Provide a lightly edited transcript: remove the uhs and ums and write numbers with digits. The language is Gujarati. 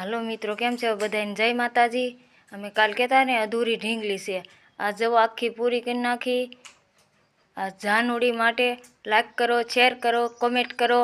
હાલો મિત્રો, કેમ છે બધાને? જય માતાજી। અમે કાલ કહેતા ને અધૂરી ઢીંગલી છે, આ જવો આખી પૂરી કરી નાખી। આ જાનુડી માટે લાઈક કરો, શેર કરો, કોમેન્ટ કરો।